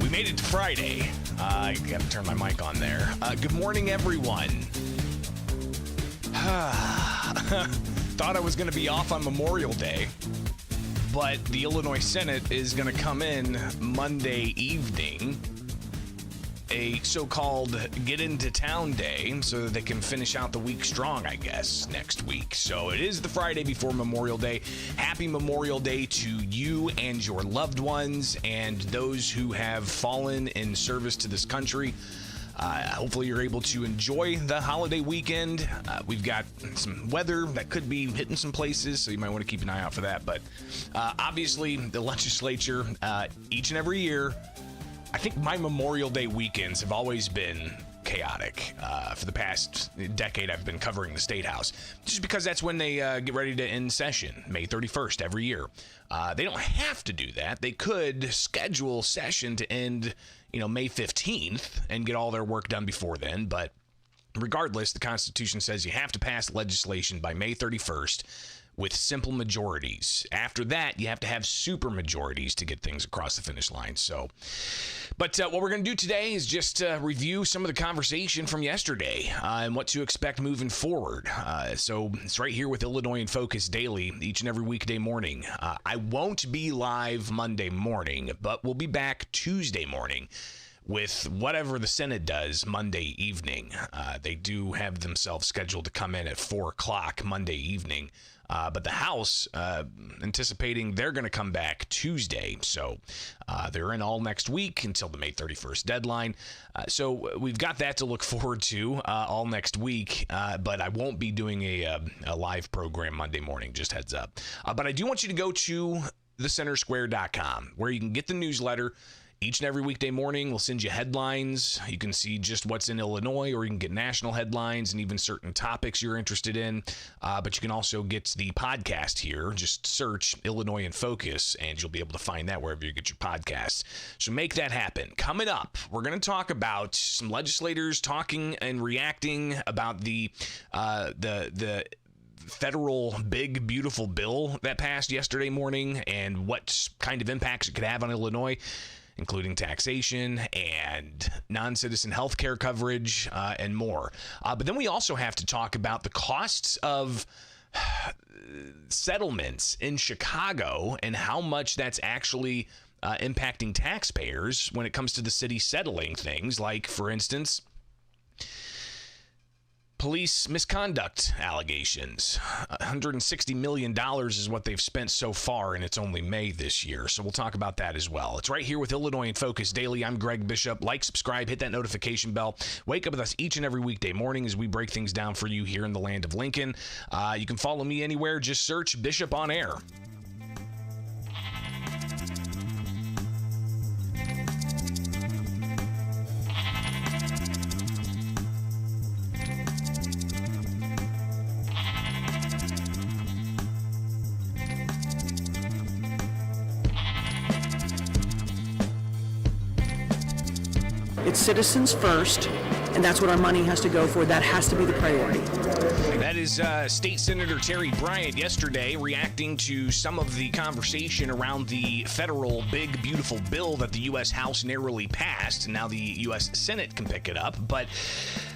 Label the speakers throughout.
Speaker 1: We made it to Friday. I got to turn my mic on there. Good morning, everyone. Thought I was going to be off on Memorial Day, but the Illinois Senate is going to come in Monday evening, a so-called get into town day, so that they can finish out the week strong, I guess, next week. So it is the Friday before Memorial Day. Happy Memorial Day to you and your loved ones and those who have fallen in service to this country. Hopefully you're able to enjoy the holiday weekend. We've got some weather that could be hitting some places, so you might want to keep an eye out for that. But obviously, the legislature, each and every year, I think my Memorial Day weekends have always been chaotic. For the past decade, I've been covering the State House, just because that's when they get ready to end session, May 31st every year. They don't have to do that. They could schedule session to end, May 15th and get all their work done before then. But regardless, the Constitution says you have to pass legislation by May 31st with simple majorities. After that, you have to have super majorities to get things across the finish line. But what we're going to do today is just review some of the conversation from yesterday and what to expect moving forward. So it's right here with Illinois in Focus Daily, each and every weekday morning. I won't be live Monday morning, but we'll be back Tuesday morning with whatever the Senate does Monday evening. They do have themselves scheduled to come in at 4 o'clock Monday evening. But the House, anticipating they're going to come back Tuesday. So they're in all next week until the May 31st deadline. So we've got that to look forward to all next week. But I won't be doing a live program Monday morning, just heads up. But I do want you to go to thecentersquare.com, where you can get the newsletter. Each and every weekday morning, we'll send you headlines. You can see just what's in Illinois, or you can get national headlines and even certain topics you're interested in. But you can also get the podcast here. Just search Illinois in Focus, and you'll be able to find that wherever you get your podcasts. So make that happen. Coming up, we're going to talk about some legislators talking and reacting about the federal big, beautiful bill that passed yesterday morning and what kind of impacts it could have on Illinois, including taxation and non-citizen health care coverage and more. But then we also have to talk about the costs of settlements in Chicago and how much that's actually impacting taxpayers when it comes to the city settling things, like, for instance, police misconduct allegations. $160 million is what they've spent so far, and it's only May this year. So we'll talk about that as well. It's right here with Illinois in Focus Daily. I'm Greg Bishop. Like, subscribe, hit that notification bell. Wake up with us each and every weekday morning as we break things down for you here in the land of Lincoln. You can follow me anywhere. Just search Bishop on Air.
Speaker 2: It's citizens first, and that's what our money has to go for. That has to be the priority.
Speaker 1: That is State Senator Terry Bryant yesterday reacting to some of the conversation around the federal big, beautiful bill that the U.S. House narrowly passed, and now the U.S. Senate can pick it up. But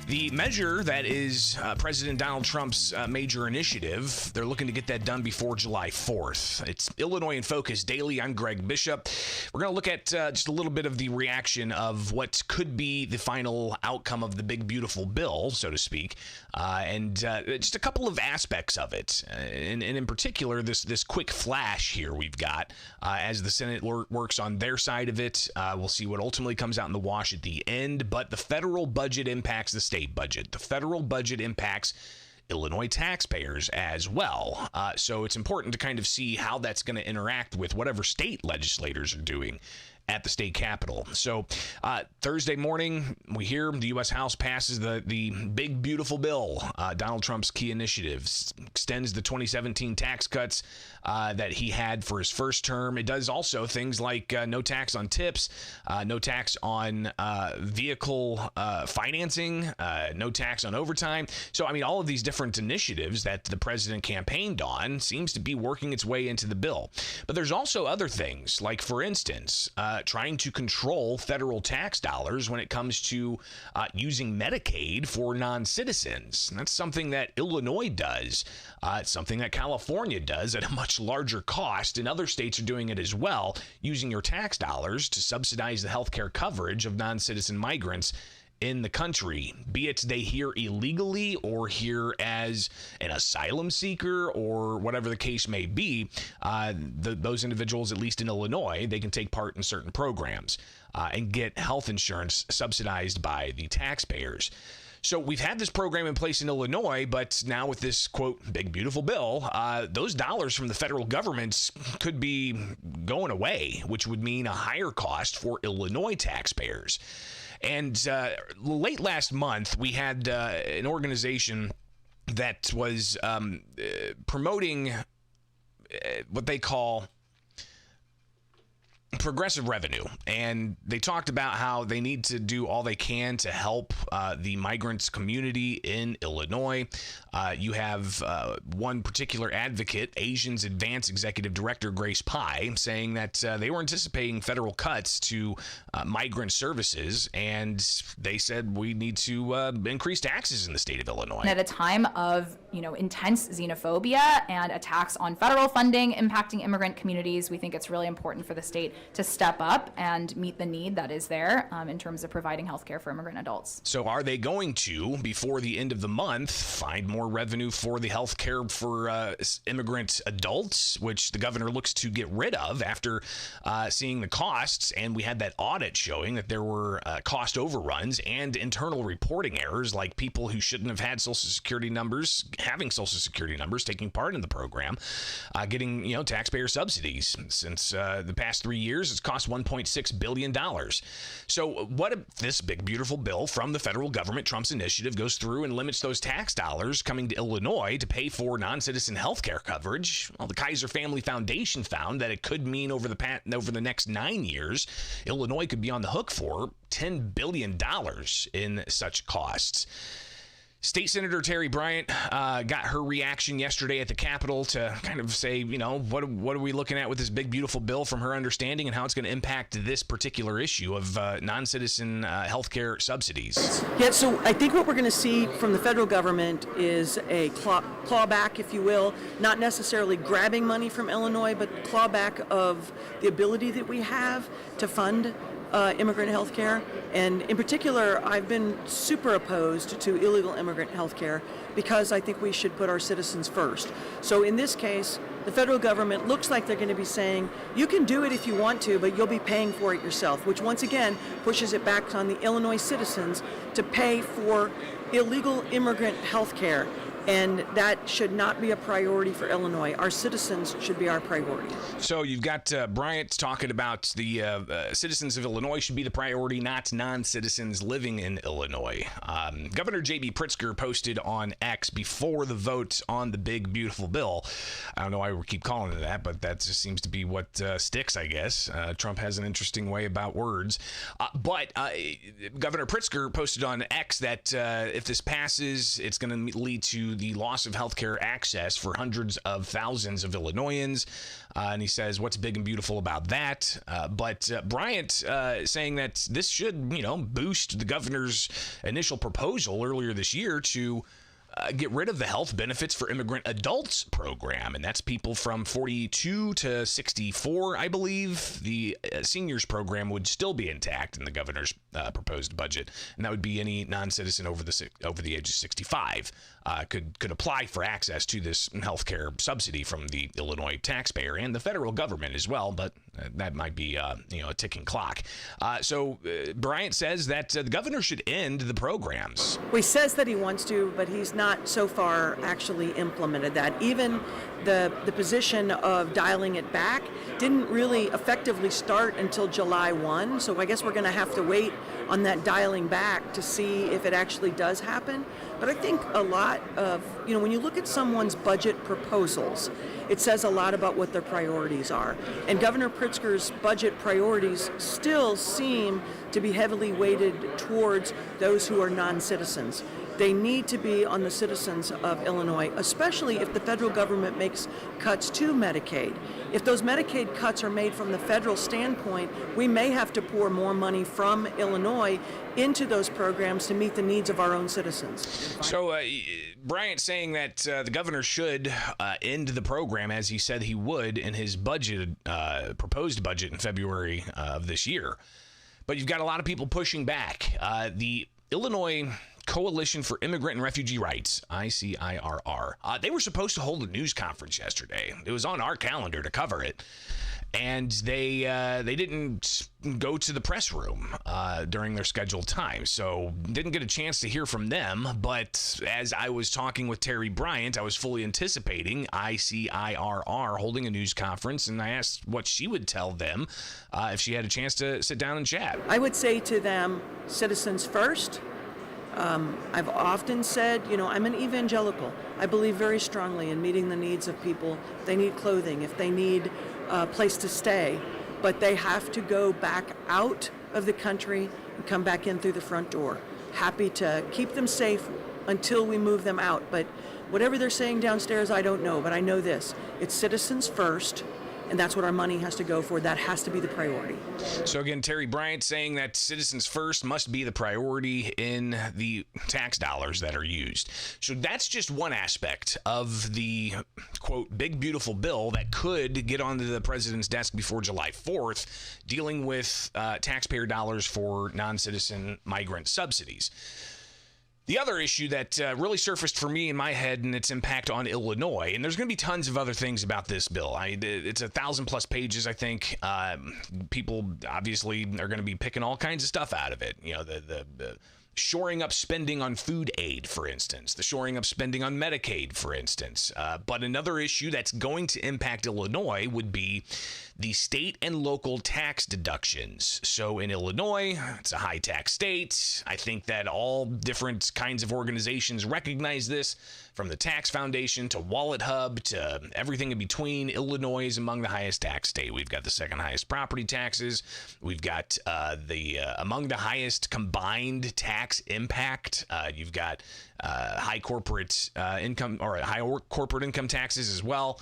Speaker 1: the measure that is President Donald Trump's major initiative, they're looking to get that done before July 4th. It's Illinois in Focus Daily. I'm Greg Bishop. We're going to look at just a little bit of the reaction of what could be the final outcome of the big, beautiful bill, so to speak, and just a couple of aspects of it. And in particular, this quick flash here we've got as the Senate works on their side of it. We'll see what ultimately comes out in the wash at the end, but the federal budget impacts the state budget. The federal budget impacts Illinois taxpayers as well. So it's important to kind of see how that's going to interact with whatever state legislators are doing at the state capitol. So Thursday morning, we hear the U.S. House passes the big, beautiful bill, Donald Trump's key initiatives, extends the 2017 tax cuts that he had for his first term. It does also things like no tax on tips, no tax on vehicle financing, no tax on overtime. So, I mean, all of these different initiatives that the president campaigned on seems to be working its way into the bill. But there's also other things, like, for instance, trying to control federal tax dollars when it comes to using Medicaid for non-citizens. That's something that Illinois does. It's something that California does at a much larger cost, and other states are doing it as well, using your tax dollars to subsidize the health care coverage of non-citizen migrants in the country, be it they here illegally or here as an asylum seeker or whatever the case may be. Those individuals, at least in Illinois, they can take part in certain programs and get health insurance subsidized by the taxpayers. So we've had this program in place in Illinois, but now with this, quote, big, beautiful bill, those dollars from the federal government could be going away, which would mean a higher cost for Illinois taxpayers. And late last month, we had an organization that was promoting what they call progressive revenue, and they talked about how they need to do all they can to help the migrants community in Illinois. You have one particular advocate, Asians Advance Executive Director Grace Pye, saying that they were anticipating federal cuts to migrant services, and they said we need to increase taxes in the state of Illinois.
Speaker 3: At a time of, intense xenophobia and attacks on federal funding impacting immigrant communities, we think it's really important for the state to step up and meet the need that is there in terms of providing health care for immigrant adults.
Speaker 1: So are they going to, before the end of the month, find more revenue for the health care for immigrant adults, which the governor looks to get rid of after seeing the costs? And we had that audit showing that there were cost overruns and internal reporting errors, like people who shouldn't have had Social Security numbers having Social Security numbers, taking part in the program, getting taxpayer subsidies. Since the past 3 years, it's cost $1.6 billion. So what if this big, beautiful bill from the federal government, Trump's initiative, goes through and limits those tax dollars coming to Illinois to pay for non-citizen health care coverage? Well, the Kaiser Family Foundation found that it could mean over the next 9 years, Illinois could be on the hook for $10 billion in such costs. State Senator Terry Bryant got her reaction yesterday at the Capitol to kind of say, what are we looking at with this big, beautiful bill from her understanding and how it's going to impact this particular issue of non-citizen health care subsidies.
Speaker 2: Yeah, so I think what we're going to see from the federal government is a clawback, if you will, not necessarily grabbing money from Illinois, but clawback of the ability that we have to fund immigrant health care. And in particular, I've been super opposed to illegal immigrant health care because I think we should put our citizens first. So in this case, the federal government looks like they're going to be saying, you can do it if you want to, but you'll be paying for it yourself, which once again pushes it back on the Illinois citizens to pay for illegal immigrant health care. And that should not be a priority for Illinois. Our citizens should be our priority.
Speaker 1: So you've got Bryant talking about the citizens of Illinois should be the priority, not non-citizens living in Illinois. Governor J.B. Pritzker posted on X before the vote on the big, beautiful bill. I don't know why we keep calling it that, but that just seems to be what sticks, I guess. Trump has an interesting way about words. But Governor Pritzker posted on X that if this passes, it's going to lead to the loss of healthcare access for hundreds of thousands of Illinoisans. And he says, what's big and beautiful about that? But Bryant saying that this should, boost the governor's initial proposal earlier this year to get rid of the health benefits for immigrant adults program. And that's people from 42 to 64, I believe. The seniors program would still be intact in the governor's proposed budget. And that would be any non-citizen over the age of 65 could apply for access to this health care subsidy from the Illinois taxpayer and the federal government as well. But That might be, a ticking clock. So Bryant says that the governor should end the programs.
Speaker 2: Well, he says that he wants to, but he's not so far actually implemented that. Even the position of dialing it back didn't really effectively start until July 1. So I guess we're going to have to wait on that dialing back to see if it actually does happen. But I think a lot of, when you look at someone's budget proposals, it says a lot about what their priorities are. And Governor Pritzker's budget priorities still seem to be heavily weighted towards those who are non-citizens. They need to be on the citizens of Illinois, especially if the federal government makes cuts to Medicaid. If those Medicaid cuts are made from the federal standpoint, we may have to pour more money from Illinois into those programs to meet the needs of our own citizens.
Speaker 1: So Bryant saying that the governor should end the program as he said he would in his budget, proposed budget in February of this year. But you've got a lot of people pushing back. The Illinois Coalition for Immigrant and Refugee Rights, ICIRR, they were supposed to hold a news conference yesterday. It was on our calendar to cover it. And they didn't go to the press room during their scheduled time, so didn't get a chance to hear from them. But as I was talking with Terry Bryant, I was fully anticipating ICIRR holding a news conference, and I asked what she would tell them if she had a chance to sit down and chat.
Speaker 2: I would say to them, citizens first. I've often said, I'm an evangelical. I believe very strongly in meeting the needs of people. If they need clothing, if they need a place to stay, but they have to go back out of the country and come back in through the front door. Happy to keep them safe until we move them out. But whatever they're saying downstairs, I don't know. But I know this. It's citizens first. And that's what our money has to go for. That has to be the priority.
Speaker 1: So again, Terry Bryant saying that citizens first must be the priority in the tax dollars that are used. So that's just one aspect of the, quote, big, beautiful bill that could get onto the president's desk before July 4th, dealing with taxpayer dollars for non-citizen migrant subsidies. The other issue that really surfaced for me in my head and its impact on Illinois, and there's going to be tons of other things about this bill. It's 1,000+ pages, I think. People obviously are going to be picking all kinds of stuff out of it. The shoring up spending on food aid, for instance, the shoring up spending on Medicaid, for instance. But another issue that's going to impact Illinois would be the state and local tax deductions. So in Illinois, it's a high tax state. I think that all different kinds of organizations recognize this, from the Tax Foundation to Wallet Hub to everything in between. Illinois is among the highest tax state. We've got the second highest property taxes. We've got among the highest combined tax impact. You've got high corporate income, or high corporate income taxes as well.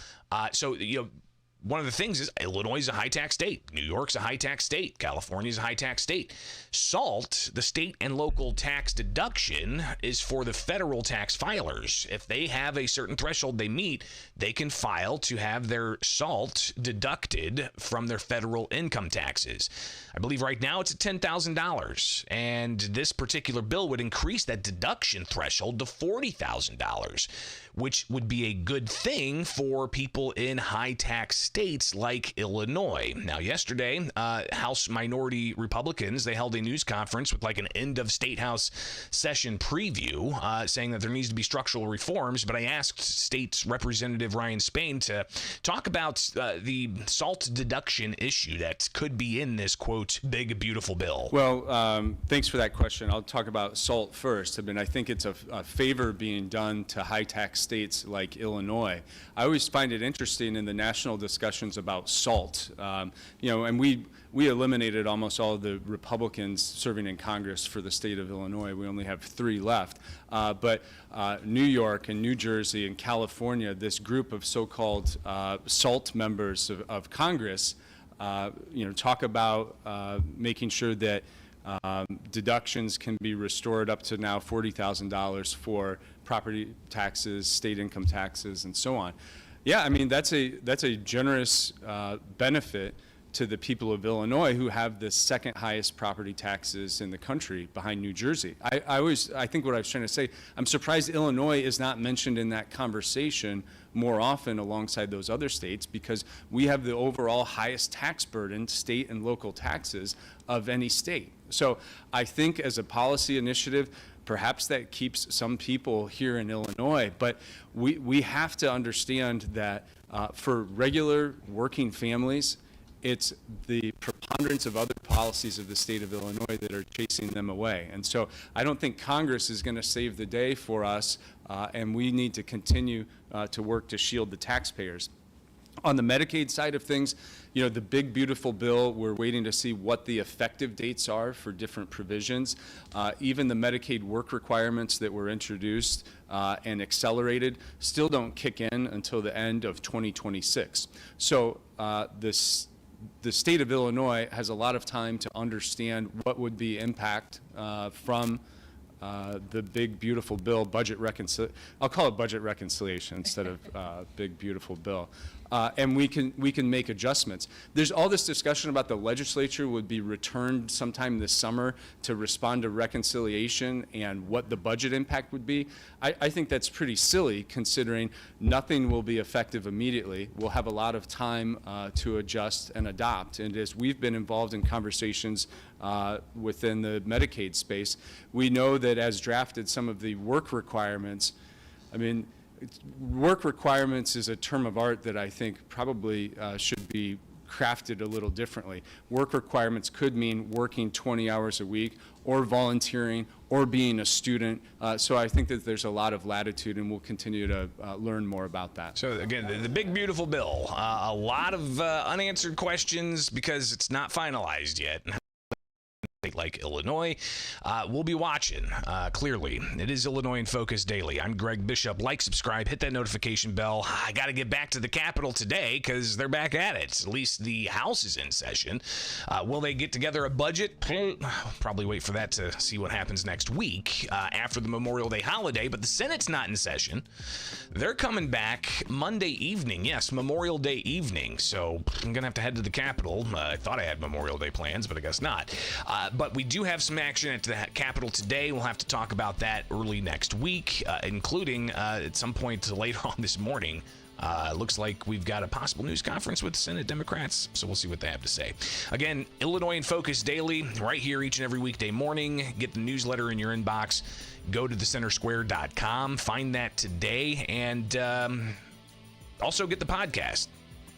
Speaker 1: One of the things is Illinois is a high-tax state. New York's a high-tax state. California's a high-tax state. SALT, the state and local tax deduction, is for the federal tax filers. If they have a certain threshold they meet, they can file to have their SALT deducted from their federal income taxes. I believe right now it's at $10,000, and this particular bill would increase that deduction threshold to $40,000, which would be a good thing for people in high-tax states like Illinois. Now, yesterday, House minority Republicans, they held a news conference with like an end of State House session preview, saying that there needs to be structural reforms. But I asked State Representative Ryan Spain to talk about the SALT deduction issue that could be in this, quote, big, beautiful bill.
Speaker 4: Well, thanks for that question. I'll talk about SALT first. I mean, I think it's a favor being done to high-tax states like Illinois. I always find it interesting in the national discussions about SALT, and we eliminated almost all of the Republicans serving in Congress for the state of Illinois. We only have 3 left. But New York and New Jersey and California, this group of so-called SALT members of Congress, talk about making sure that deductions can be restored up to now $40,000 for property taxes, state income taxes, and so on. Yeah, I mean, that's a generous benefit to the people of Illinois, who have the second highest property taxes in the country behind New Jersey. I think what I was trying to say, I'm surprised Illinois is not mentioned in that conversation more often alongside those other states, because we have the overall highest tax burden, state and local taxes, of any state. So I think as a policy initiative, perhaps that keeps some people here in Illinois, but we have to understand that for regular working families, it's the preponderance of other policies of the state of Illinois that are chasing them away. And so I don't think Congress is going to save the day for us, and we need to continue to work to shield the taxpayers. On the Medicaid side of things, you know, the big, beautiful bill, we're waiting to see what the effective dates are for different provisions. Even the Medicaid work requirements that were introduced and accelerated still don't kick in until the end of 2026. So the state of Illinois has a lot of time to understand what would be impact from the big, beautiful bill, I'll call it budget reconciliation instead of big, beautiful bill. And we can make adjustments. There's all this discussion about the legislature would be returned sometime this summer to respond to reconciliation and what the budget impact would be. I think that's pretty silly, considering nothing will be effective immediately. We'll have a lot of time to adjust and adopt. And as we've been involved in conversations within the Medicaid space, we know that as drafted, some of the work requirements, work requirements is a term of art that I think probably should be crafted a little differently. Work requirements could mean working 20 hours a week, or volunteering, or being a student. So I think that there's a lot of latitude, and we'll continue to learn more about that.
Speaker 1: So again, the big, beautiful bill, a lot of unanswered questions because it's not finalized yet. Like Illinois, we'll be watching. Clearly, it is Illinois in Focus Daily. I'm Greg Bishop. Like, subscribe, hit that notification bell. I got to get back to the Capitol today because they're back at it. At least the House is in session. Will they get together a budget? Probably wait for that to see what happens next week after the Memorial Day holiday. But the Senate's not in session. They're coming back Monday evening. Yes, Memorial Day evening. So I'm going to have to head to the Capitol. I thought I had Memorial Day plans, but I guess not. But we do have some action at the Capitol today. We'll have to talk about that early next week, including at some point later on this morning. Looks like we've got a possible news conference with Senate Democrats, so we'll see what they have to say. Again, Illinois in Focus Daily, right here each and every weekday morning. Get the newsletter in your inbox. Go to thecentersquare.com. Find that today, and also get the podcast,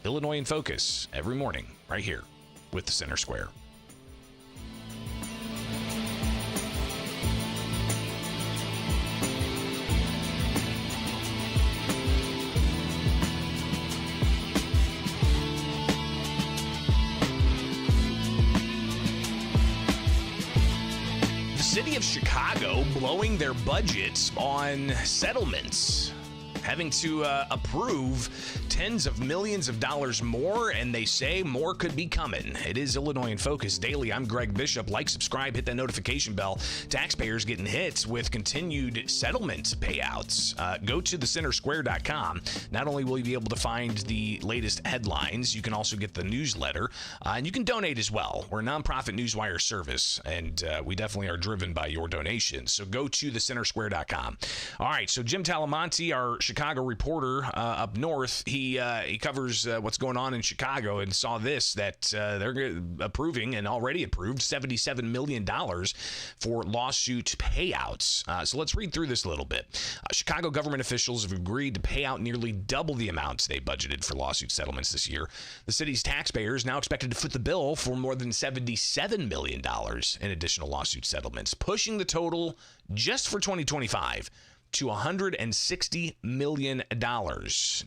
Speaker 1: Illinois in Focus, every morning, right here with the Center Square. City of Chicago blowing their budgets on settlements, having to approve tens of millions of dollars more, and they say more could be coming. It is Illinois in Focus Daily. I'm Greg Bishop. Like, subscribe, hit that notification bell. Taxpayers getting hit with continued settlement payouts. Go to thecentersquare.com. Not only will you be able to find the latest headlines, you can also get the newsletter, and you can donate as well. We're a nonprofit newswire service, and we definitely are driven by your donations. So go to thecentersquare.com. All right, so Jim Talamonte, our Chicago reporter up north, he covers what's going on in Chicago, and saw this, that they're approving and already approved $77 million for lawsuit payouts. So let's read through this a little bit. Chicago government officials have agreed to pay out nearly double the amounts they budgeted for lawsuit settlements this year. The city's taxpayers now expected to foot the bill for more than $77 million in additional lawsuit settlements, pushing the total just for 2025 to $160 million.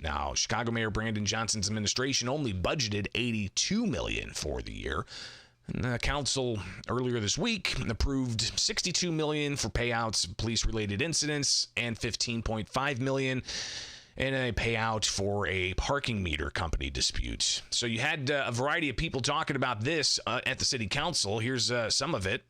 Speaker 1: Now, Chicago Mayor Brandon Johnson's administration only budgeted $82 million for the year. And the council earlier this week approved $62 million for payouts of police-related incidents and $15.5 million in a payout for a parking meter company dispute. So you had a variety of people talking about this at the city council. Here's some of it.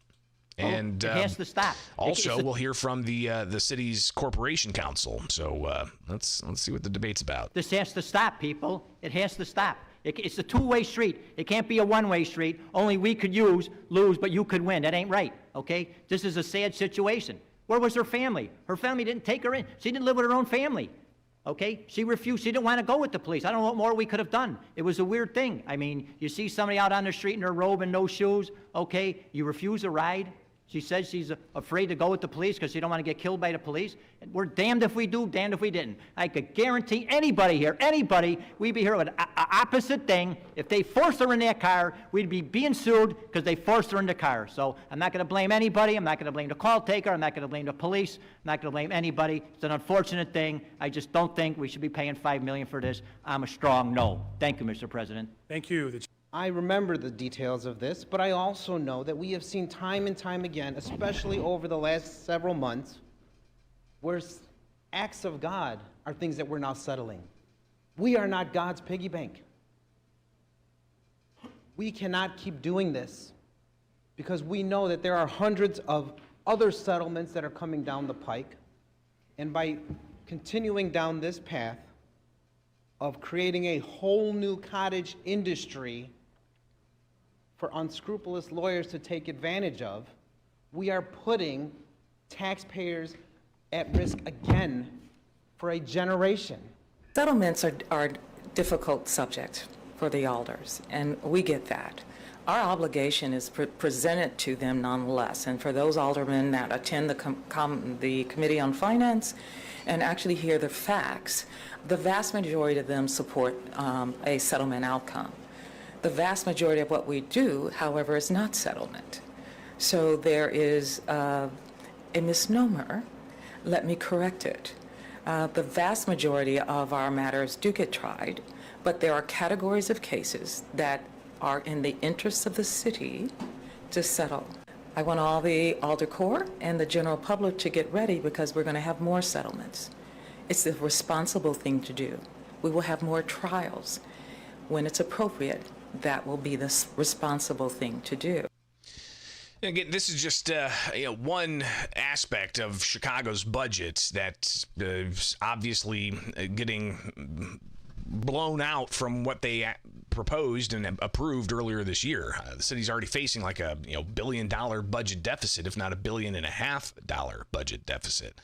Speaker 1: And
Speaker 5: it has to stop.
Speaker 1: Also, we'll hear from the city's corporation council. So let's see what the debate's about.
Speaker 5: This has to stop, people. It has to stop. It's a two-way street. It can't be a one-way street. Only we could lose, but you could win. That ain't right, okay? This is a sad situation. Where was her family? Her family didn't take her in. She didn't live with her own family, okay? She refused. She didn't want to go with the police. I don't know what more we could have done. It was a weird thing. I mean, you see somebody out on the street in her robe and no shoes, okay? You refuse a ride. She says she's afraid to go with the police because she don't want to get killed by the police. And we're damned if we do, damned if we didn't. I could guarantee anybody here, we'd be here with an opposite thing. If they forced her in that car, we'd be being sued because they forced her in the car. So I'm not going to blame anybody. I'm not going to blame the call taker. I'm not going to blame the police. I'm not going to blame anybody. It's an unfortunate thing. I just don't think we should be paying $5 million for this. I'm a strong no. Thank you, Mr. President.
Speaker 6: Thank you.
Speaker 7: I remember the details of this, but I also know that we have seen time and time again, especially over the last several months, where acts of God are things that we're now settling. We are not God's piggy bank. We cannot keep doing this because we know that there are hundreds of other settlements that are coming down the pike. And by continuing down this path of creating a whole new cottage industry for unscrupulous lawyers to take advantage of, we are putting taxpayers at risk again for a generation.
Speaker 8: Settlements are a difficult subject for the alders, and we get that. Our obligation is presented to them nonetheless, and for those aldermen that attend the Committee on Finance and actually hear the facts, the vast majority of them support a settlement outcome. The vast majority of what we do, however, is not settlement. So there is a misnomer. Let me correct it. The vast majority of our matters do get tried, but there are categories of cases that are in the interests of the city to settle. I want all the Alder Corps and the general public to get ready because we're going to have more settlements. It's the responsible thing to do. We will have more trials. When it's appropriate, that will be the responsible thing to do.
Speaker 1: Again, this is just one aspect of Chicago's budget that is obviously getting blown out from what they proposed and approved earlier this year. The city's already facing like a $1 billion budget deficit, if not $1.5 billion budget deficit.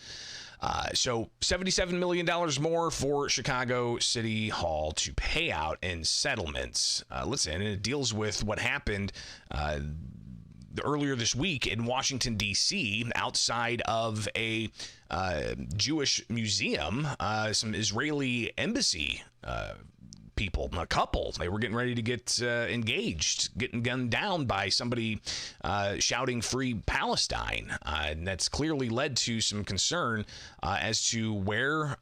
Speaker 1: So $77 million more for Chicago City Hall to pay out in settlements. Listen, and it deals with what happened earlier this week in Washington, D.C., outside of a Jewish museum. Some Israeli embassy people, a couple, they were getting ready to get engaged, getting gunned down by somebody shouting "Free Palestine," and that's clearly led to some concern as to where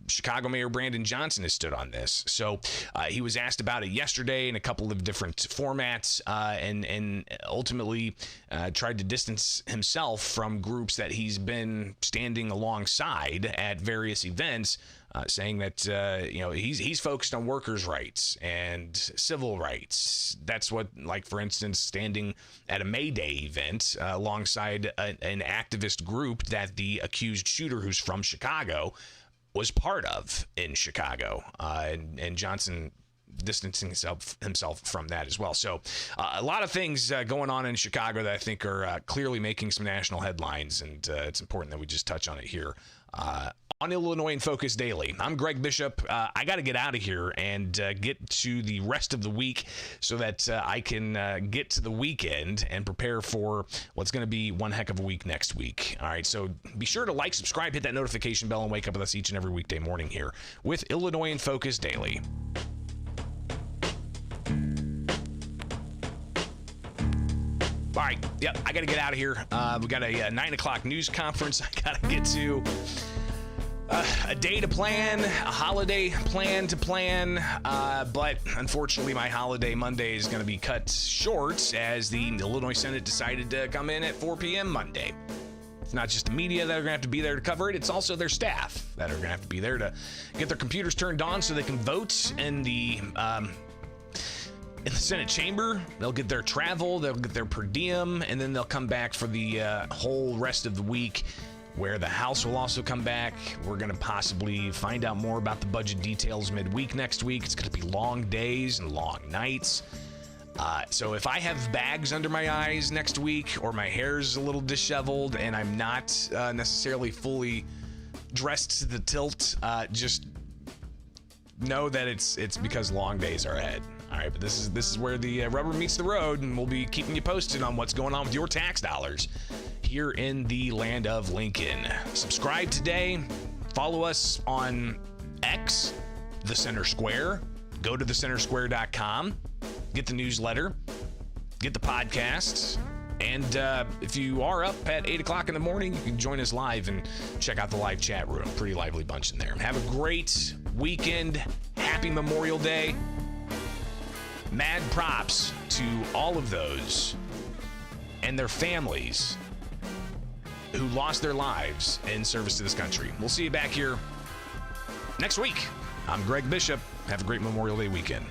Speaker 1: Chicago Mayor Brandon Johnson has stood on this. So he was asked about it yesterday in a couple of different formats, and ultimately tried to distance himself from groups that he's been standing alongside at various events. Saying that he's focused on workers' rights and civil rights. That's what, like for instance, standing at a May Day event alongside an activist group that the accused shooter, who's from Chicago, was part of in Chicago, and Johnson distancing himself from that as well. So a lot of things going on in Chicago that I think are clearly making some national headlines, and it's important that we just touch on it here on Illinois in Focus Daily. I'm Greg Bishop. I got to get out of here and get to the rest of the week so that I can get to the weekend and prepare for what's going to be one heck of a week next week. All right, so be sure to like, subscribe, hit that notification bell, and wake up with us each and every weekday morning here with Illinois in Focus Daily. All right, yep, I got to get out of here. We got a 9 o'clock news conference I got to get to. A day to plan, a holiday plan to plan, but unfortunately my holiday Monday is going to be cut short as the Illinois Senate decided to come in at 4 p.m. Monday. It's not just the media that are going to have to be there to cover it, it's also their staff that are going to have to be there to get their computers turned on so they can vote in the Senate chamber. They'll get their travel, they'll get their per diem, and then they'll come back for the whole rest of the week where the House will also come back. We're going to possibly find out more about the budget details midweek next week. It's going to be long days and long nights. So if I have bags under my eyes next week, or my hair's a little disheveled and I'm not necessarily fully dressed to the tilt, just know that it's because long days are ahead. All right, but this is where the rubber meets the road, and we'll be keeping you posted on what's going on with your tax dollars here in the land of Lincoln. Subscribe today. Follow us on X, The Center Square. Go to thecentersquare.com. Get the newsletter. Get the podcasts. And if you are up at 8 o'clock in the morning, you can join us live and check out the live chat room. Pretty lively bunch in there. Have a great weekend. Happy Memorial Day. Mad props to all of those and their families who lost their lives in service to this country. We'll see you back here next week. I'm Greg Bishop. Have a great Memorial Day weekend.